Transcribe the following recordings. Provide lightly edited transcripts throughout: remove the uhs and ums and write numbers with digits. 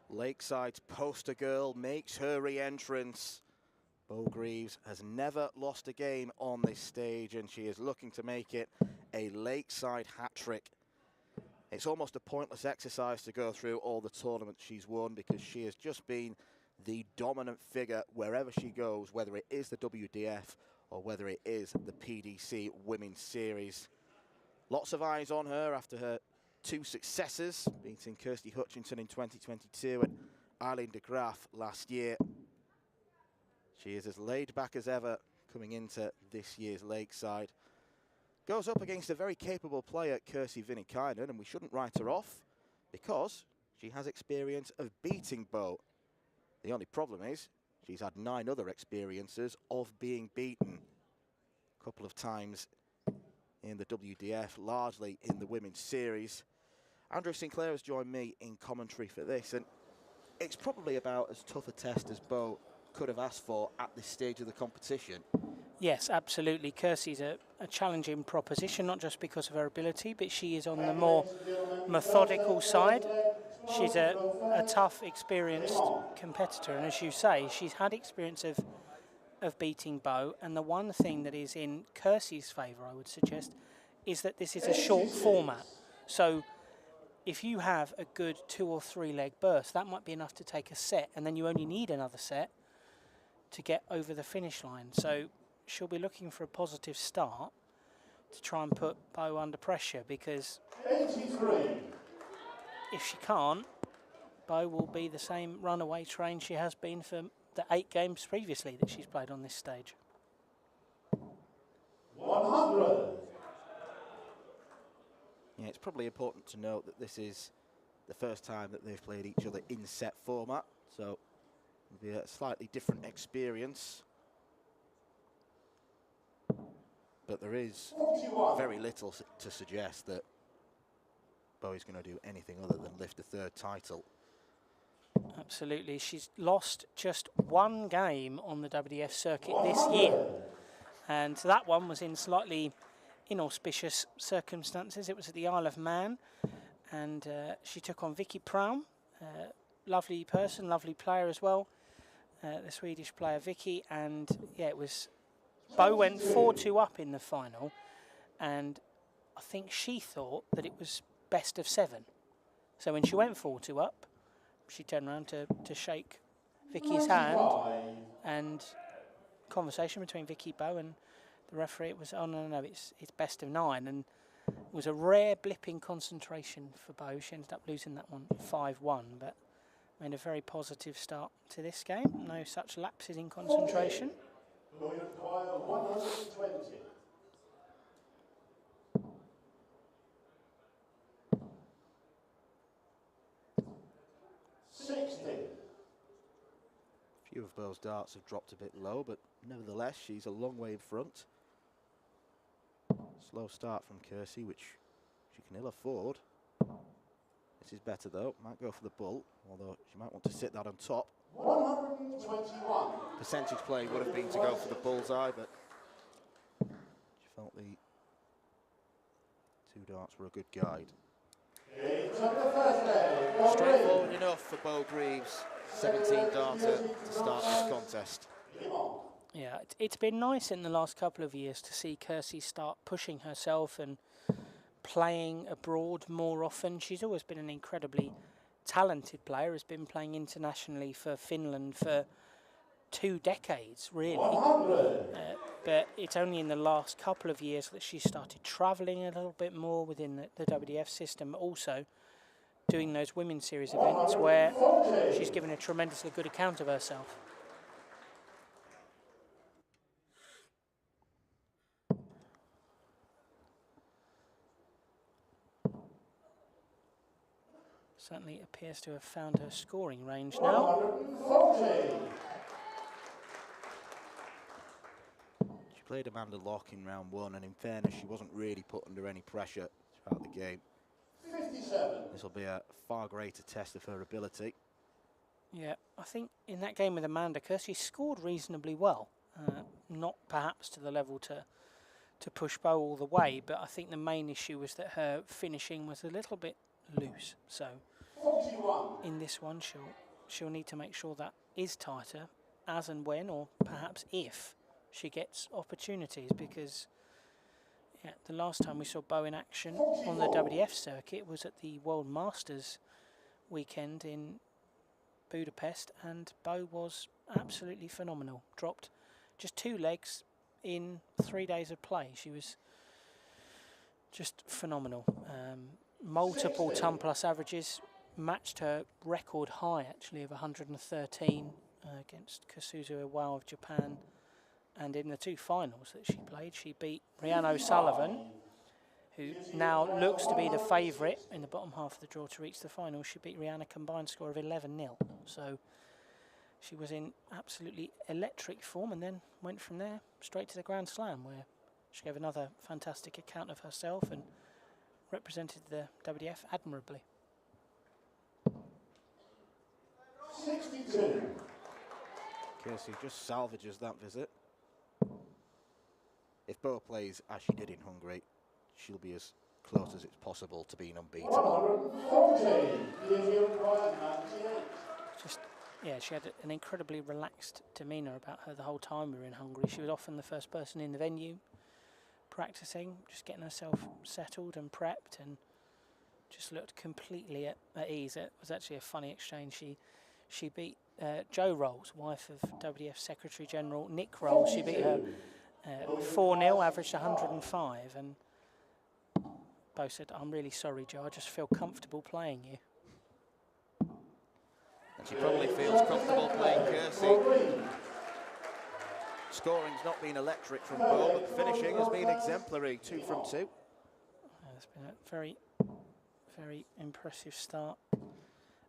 Lakeside's poster girl makes her re-entrance. Beau Greaves has never lost a game on this stage, and she is looking to make it a Lakeside hat-trick. It's almost a pointless exercise to go through all the tournaments she's won, because she has just been the dominant figure wherever she goes, whether it is the WDF or whether it is the PDC Women's Series. Lots of eyes on her after her 2 successes, beating Kirsty Hutchinson in 2022 and Eileen de Graaf last year. She is as laid back as ever coming into this year's Lakeside. Goes up against a very capable player, Kirsi Vinikainen, and we shouldn't write her off because she has experience of beating Beau. The only problem is she's had 9 other experiences of being beaten. A couple of times in the WDF, largely in the Women's Series. Andrew Sinclair has joined me in commentary for this, and it's probably about as tough a test as Beau could have asked for at this stage of the competition. Yes, absolutely. Kirsi's a challenging proposition, not just because of her ability, but she is on the more methodical side. She's a tough, experienced competitor, and as you say, she's had experience of beating Beau, and the one thing that is in Kirsi's favour, I would suggest, is that this is a short format. So if you have a good 2 or 3 leg burst, that might be enough to take a set, and then you only need another set to get over the finish line. So she'll be looking for a positive start to try and put Beau under pressure, because 83. If she can't, Beau will be the same runaway train she has been for the 8 games previously that she's played on this stage. 100. Yeah, it's probably important to note that this is the first time that they've played each other in set format, so it'll be a slightly different experience. But there is 41. very little to suggest that Beau is going to do anything other than lift a 3rd title. Absolutely. She's lost just 1 game on the WDF circuit this year, and that one was in slightly inauspicious circumstances. It was at the Isle of Man, and she took on Vicky Praum, lovely person, lovely player as well, the Swedish player Vicky, and yeah, it was Beau went 4-2 up in the final, and I think she thought that it was best of 7. So when she went 4-2 up, she turned around to shake Vicky's hand, and conversation between Vicky, Beau and the referee, it was, oh no, it's best of 9, and it was a rare blip in concentration for Beau. She ended up losing that one 5-1, but made a very positive start to this game. No such lapses in concentration. We require 120. 60. A few of Beau's darts have dropped a bit low, but nevertheless, she's a long way in front. Slow start from Kirsi, which she can ill afford. This is better though, might go for the bull, although she might want to sit that on top. 121. Percentage play would have been to go for the bullseye, but she felt the 2 darts were a good guide. He took the first leg. Straightforward enough for Beau Greaves, 17 darter to start this contest. Yeah, it's been nice in the last couple of years to see Kirsi start pushing herself and playing abroad more often. She's always been an incredibly talented player, has been playing internationally for Finland for 2 decades, really. But it's only in the last couple of years that she started travelling a little bit more within the WDF system, also doing those Women's Series events where she's given a tremendously good account of herself. Certainly appears to have found her scoring range now. 140. She played Amanda Locke in round 1, and in fairness, she wasn't really put under any pressure throughout the game. 57. This will be a far greater test of her ability. Yeah, I think in that game with Amanda, Kirsi scored reasonably well. Not perhaps to the level to push Beau all the way, but I think the main issue was that her finishing was a little bit loose. So 41. in this one, she'll need to make sure that is tighter as and when, or perhaps if, she gets opportunities, because yeah, the last time we saw Beau in action on the WDF circuit was at the World Masters weekend in Budapest, and Beau was absolutely phenomenal. Dropped just 2 legs in 3 days of play. She was just phenomenal. Multiple ton plus averages, matched her record high actually of 113 against Kazuzu Iwao of Japan. And in the 2 finals that she played, she beat Rianne O'Sullivan, who now looks to be the favourite in the bottom half of the draw to reach the final. She beat Rianne a combined score of 11-0. So she was in absolutely electric form, and then went from there straight to the Grand Slam, where she gave another fantastic account of herself and represented the WDF admirably. 62. Kirsi just salvages that visit. If Beau plays as she did in Hungary, she'll be as close as it's possible to being unbeatable. 140. Just, yeah, she had an incredibly relaxed demeanour about her the whole time we were in Hungary. She was often the first person in the venue, practicing, just getting herself settled and prepped, and just looked completely at ease. It was actually a funny exchange. She beat Jo Rolls, wife of WDF Secretary General Nick Rolls. She beat her 4-0, averaged 105, and Beau said, "I'm really sorry, Jo, I just feel comfortable playing you." And she probably feels comfortable playing Kirsi. Scoring's not been electric from Beau, but the finishing has been exemplary. 2 from 2. It's been a very, very impressive start,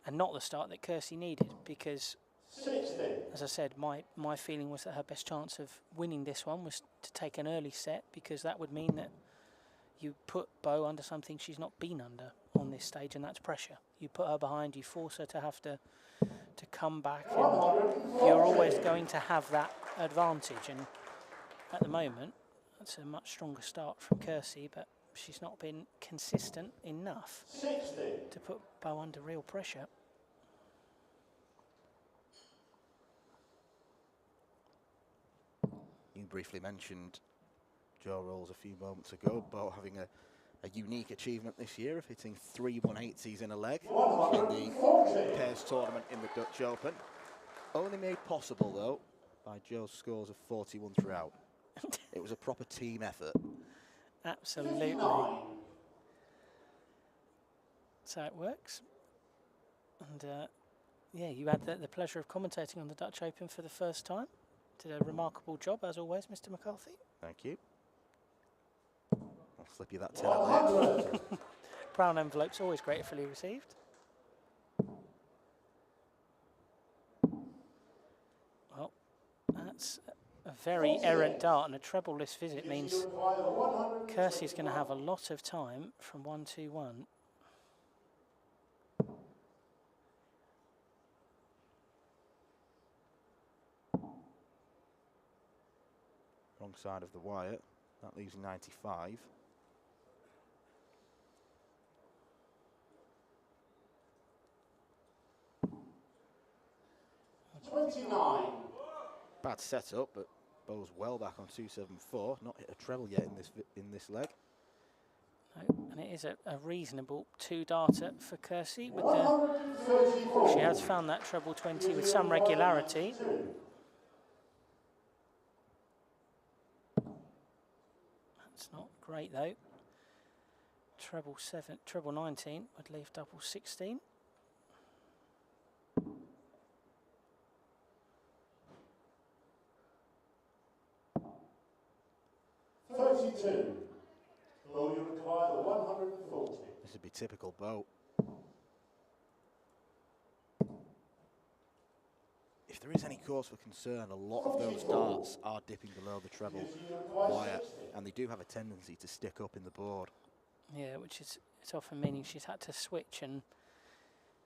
and not the start that Kirsi needed, because 60. as I said, my feeling was that her best chance of winning this one was to take an early set, because that would mean that you put Beau under something she's not been under on this stage, and that's pressure. You put her behind, you force her to have to come back, and you're always going to have that advantage. And at the moment, that's a much stronger start from Kirsi, but she's not been consistent enough 60. to put Beau under real pressure. You briefly mentioned Jo Rolls a few moments ago, Beau having a unique achievement this year of hitting 3 180s in a leg in the pairs tournament in the Dutch Open. Only made possible, though, by Jo's scores of 41 throughout. It was a proper team effort. Absolutely. So it works. And yeah, you had the pleasure of commentating on the Dutch Open for the first time. Did a remarkable job, as always, Mr. McCarthy. Thank you. I'll slip you that tenner there. Brown envelope's always gratefully received. Well, that's a very errant dart, and a treble-less visit means Kirsi's going to have a lot of time from 1-2-1. Wrong side of the wire. That leaves 95. Bad setup, but Beau's well back on 274. Not hit a treble yet in this leg. No, and it is a reasonable 2-darter for Kirsi. With she has found that treble 20 with some regularity. That's not great though. Treble 7, treble 19 would leave double 16. Beau, you require the 140. This would be typical Beau. If there is any cause for concern, a lot of those darts are dipping below the treble wire, and they do have a tendency to stick up in the board. Yeah, which is it's often meaning she's had to switch, and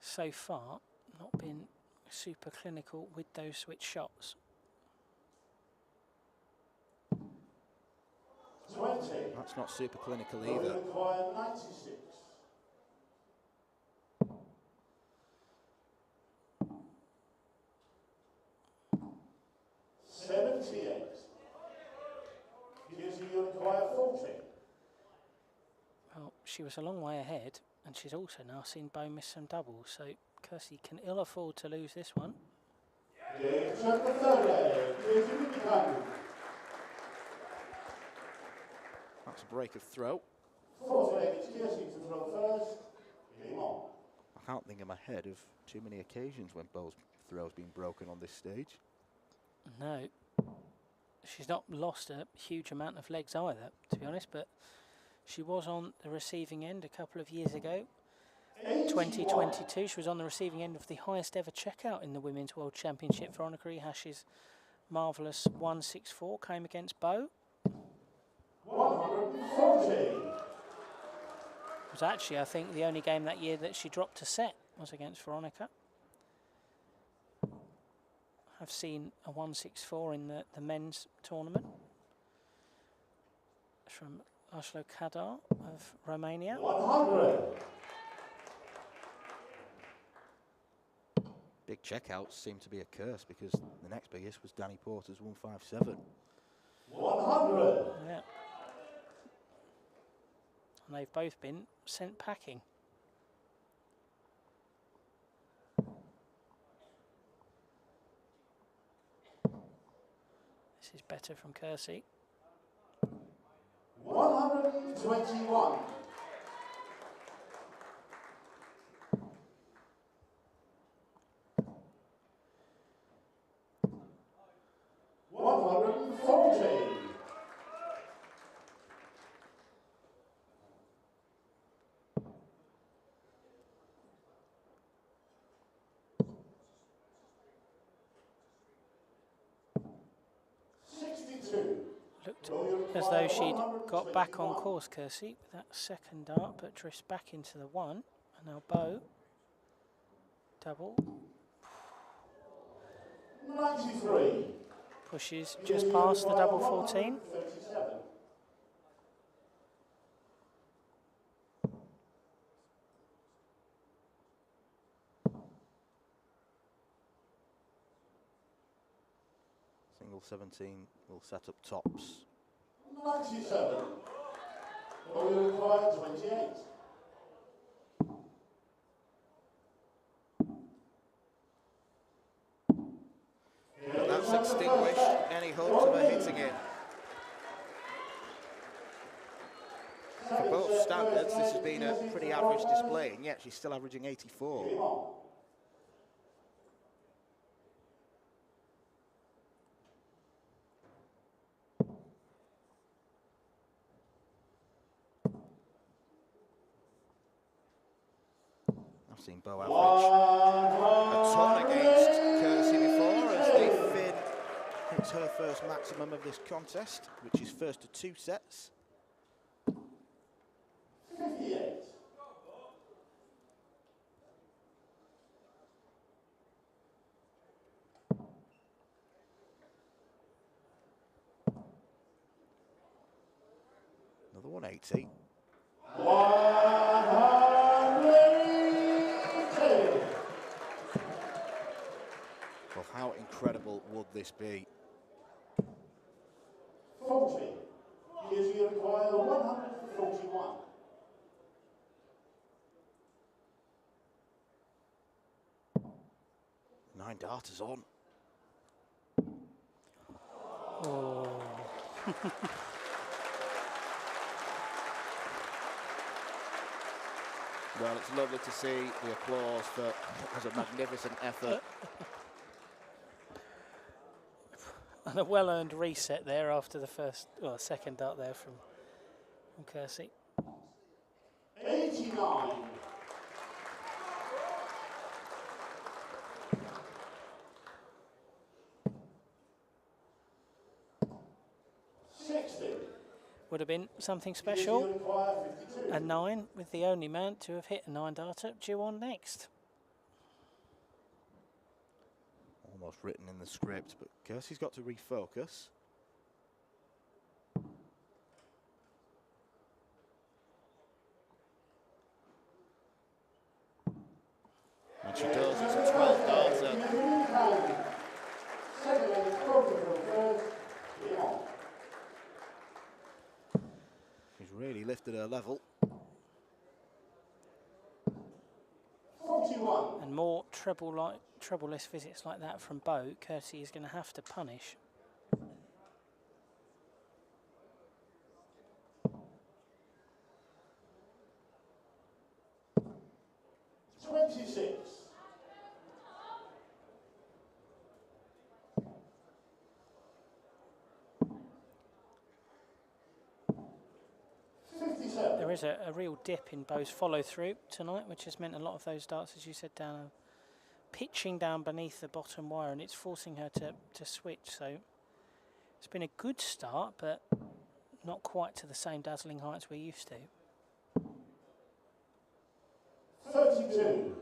so far not been super clinical with those switch shots. 20. That's not super clinical Beau, you either. require 96. she was a long way ahead, and she's also now seen Beau miss some doubles, so Kirsi can ill afford to lose this one. Kirsi Vinikainen. That's a break of throw. Fourth leg, it's Kirsi to throw first. Game on. I can't think in my head of too many occasions when Beau's throw's been broken on this stage. No, she's not lost a huge amount of legs either, to be honest, but she was on the receiving end a couple of years ago. 2022, she was on the receiving end of the highest ever checkout in the Women's World Championship. Veronica Ehash's marvellous 164 came against Beau. 140. It was actually, I think, the only game that year that she dropped a set was against Veronica. I've seen a 164 in the men's tournament. It's from Laszlo Kadar of Romania. 100. Big checkouts seem to be a curse because the next biggest was Danny Porter's 157. 100. Yeah. And they've both been sent packing. This is better from Kirsi. 121. 140. Looked as though she'd got back on course, Kirsi, with that second dart, but drifts back into the one. And now Beau, double. 93. Pushes just past the double 14. 37. Single 17 will set up tops. 97. Will require 28. But that's extinguished any hopes of her hitting it. For both standards, this has been a pretty average display, and yet she's still averaging 84. I've seen Beau average a ton against Kirsi before, as the Finn hits her first maximum of this contest, which is first to 2 sets. 58. Another 180. 100. Well, how incredible would this be? 40. Here's you require 141. Nine darters on. Oh. Well, it's lovely to see the applause for what was a magnificent effort. And a well-earned reset there after the second dart there from Kirsi. 89. 60. Would have been something special. A 9 with the only man to have hit a 9 darter due on next. Almost written in the script, but Kirsi's got to refocus. And she does, it's a 12 darter. She's really lifted her level. 41. And more treble-less visits like that from Beau, Kirsi is going to have to punish. 26. 57. There is a real dip in Beau's follow-through tonight, which has meant a lot of those darts, as you said, down pitching down beneath the bottom wire, and it's forcing her to switch. So it's been a good start, but not quite to the same dazzling heights we're used to. 32.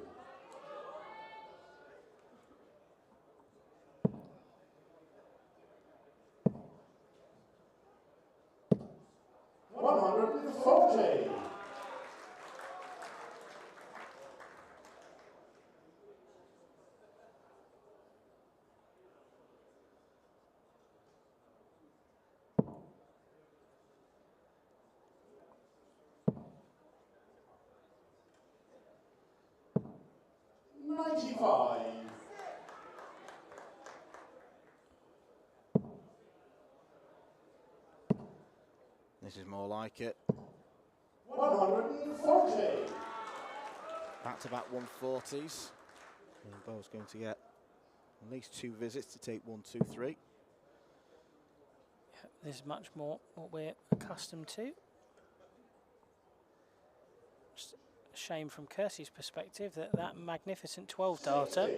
140. This is more like it. 140. Back-to-back 140s. And Beau's going to get at least 2 visits to take 1, 2, 3. Yeah, this is much more what we're accustomed to. Just a shame from Kirsi's perspective that magnificent 12 darter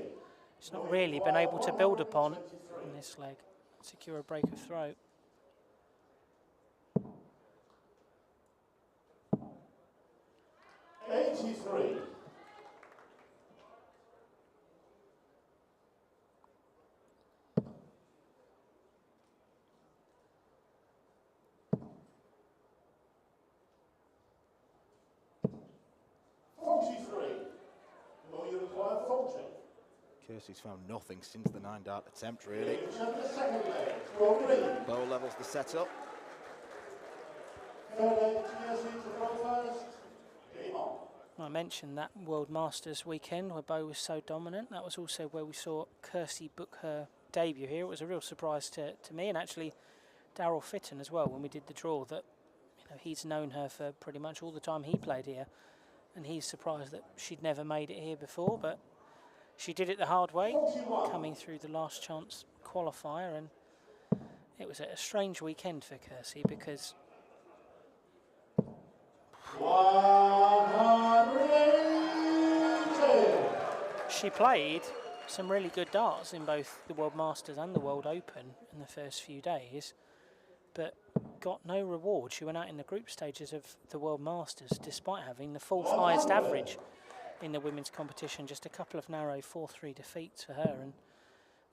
has not really been able to build upon in this leg, secure a break of throw. 83. 43. Will you require 40? Kirsi's found nothing since the 9-dart attempt, really. The second leg, Beau Greaves. Beau levels the setup. Third leg, Kirsi to throw first. Game on. I mentioned that World Masters weekend where Beau was so dominant. That was also where we saw Kirsi book her debut here. It was a real surprise to me, and actually Darryl Fitton as well, when we did the draw, that he's known her for pretty much all the time he played here, and he's surprised that she'd never made it here before, but she did it the hard way, coming through the last chance qualifier, and it was a strange weekend for Kirsi because 180. she played some really good darts in both the World Masters and the World Open in the first few days, but got no reward. She went out in the group stages of the World Masters despite having the 4th highest average in the women's competition, just a couple of narrow 4-3 defeats for her, and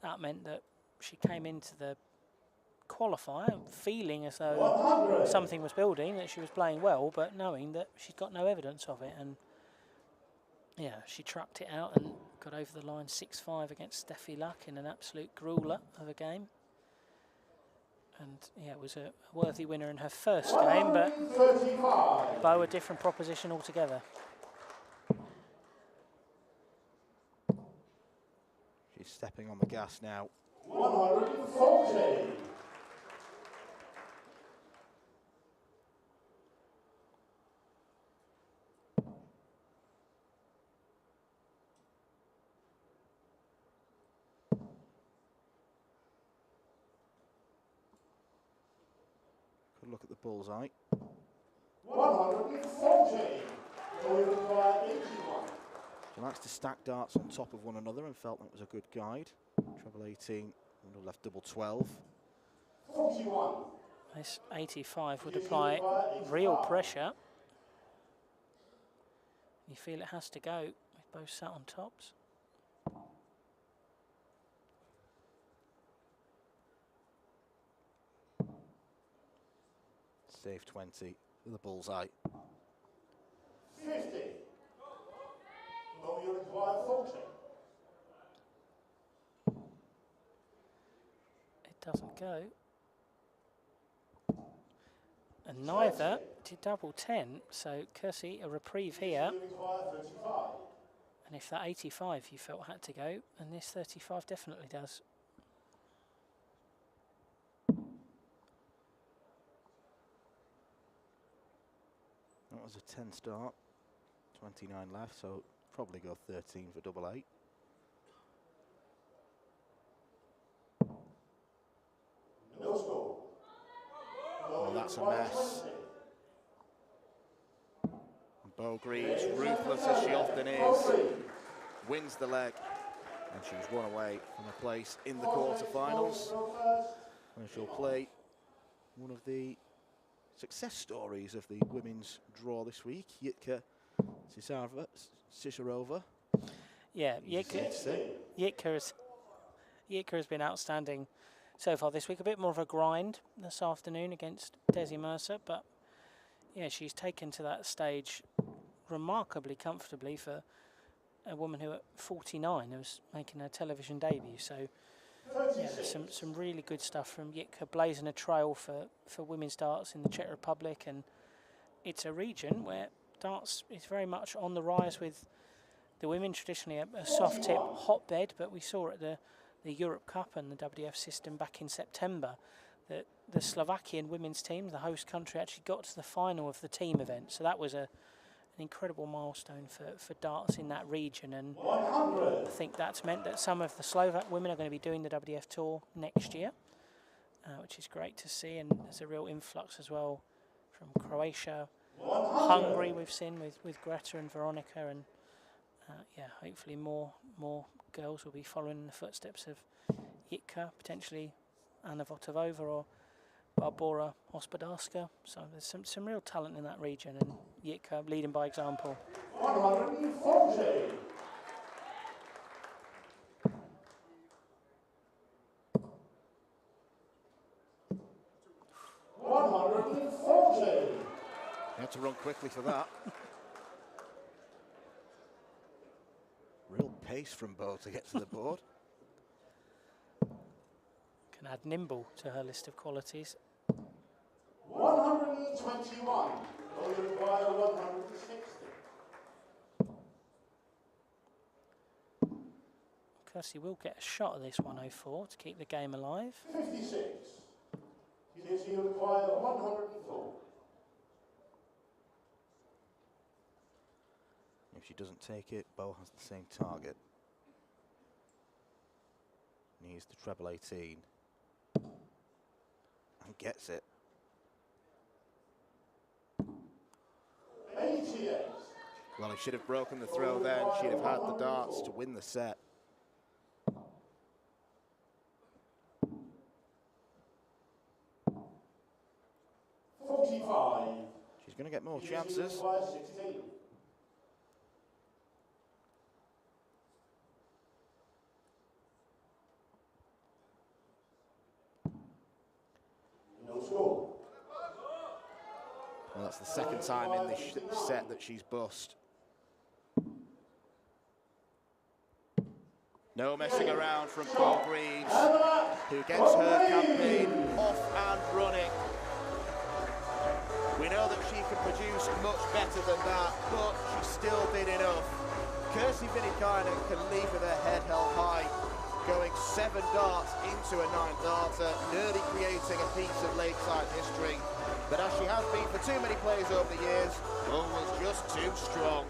that meant that she came into the qualifier feeling as though 100. something was building, that she was playing well, but knowing that she'd got no evidence of it. And yeah, she trucked it out and got over the line 6-5 against Steffi Luck in an absolute grueler of a game. And yeah, it was a worthy winner in her first game, but 135. Beau a different proposition altogether. She's stepping on the gas now. 140. Good look at the bullseye. 140. Will you require 81? She likes to stack darts on top of one another and felt that was a good guide. Treble 18, would have left double 12. 41. This 85 would apply real pressure. You feel it has to go with both sat on tops. Save 20 with a bullseye. 50. Will you require 40? It doesn't go. And neither did double 10, so Kirsi a reprieve here. You require 35. And if that 85 you felt had to go, then this 35 definitely does. That was a 10 start, 29 left, so probably go 13 for double 8. No score. Well, that's a mess. Beau Greaves, ruthless as she often is, wins the leg, and she's one away from a place in the quarterfinals, where she'll play one of the success stories of the women's draw this week, Jitka Ciszarova. Yeah, Jitka has been outstanding so far this week. A bit more of a grind this afternoon against Desi Mercer, but yeah, she's taken to that stage remarkably comfortably for a woman who at 49 was making her television debut. So yeah, some really good stuff from Jitka, blazing a trail for women's darts in the Czech Republic, and it's a region where darts is very much on the rise with the women, traditionally a soft tip hotbed, but we saw at the Europe Cup and the WDF system back in September that the Slovakian women's team, the host country, actually got to the final of the team event. So that was an incredible milestone for darts in that region, and I think that's meant that some of the Slovak women are going to be doing the WDF tour next year, which is great to see. And there's a real influx as well from Croatia, Hungary we've seen with Greta and Veronica, and yeah, hopefully more girls will be following in the footsteps of Jitka, potentially Anna Votavova or Barbora Hospodarska. So there's some real talent in that region, and Jitka leading by example. 140. You had to run quickly for that. Real pace from Beau to get to the board. Can add nimble to her list of qualities. 121. Will you require 160? Kirsi will get a shot at this 104 to keep the game alive. 56. Kirsi, you require 104. If she doesn't take it, Beau has the same target. Needs the treble 18. And gets it. 88. Well, he should have broken the throw then. She'd have had the darts to win the set. She's going to get more chances. Well, that's the second time in this set that she's bust. No messing around from Beau Greaves, who gets her campaign off and running. We know that she can produce much better than that, but she still did enough. Kirsi Vinikainen can leave with her head held high, going 7 darts into a 9th darter, nearly creating a piece of Lakeside history. But as she has been for too many players over the years, Beau was just too strong.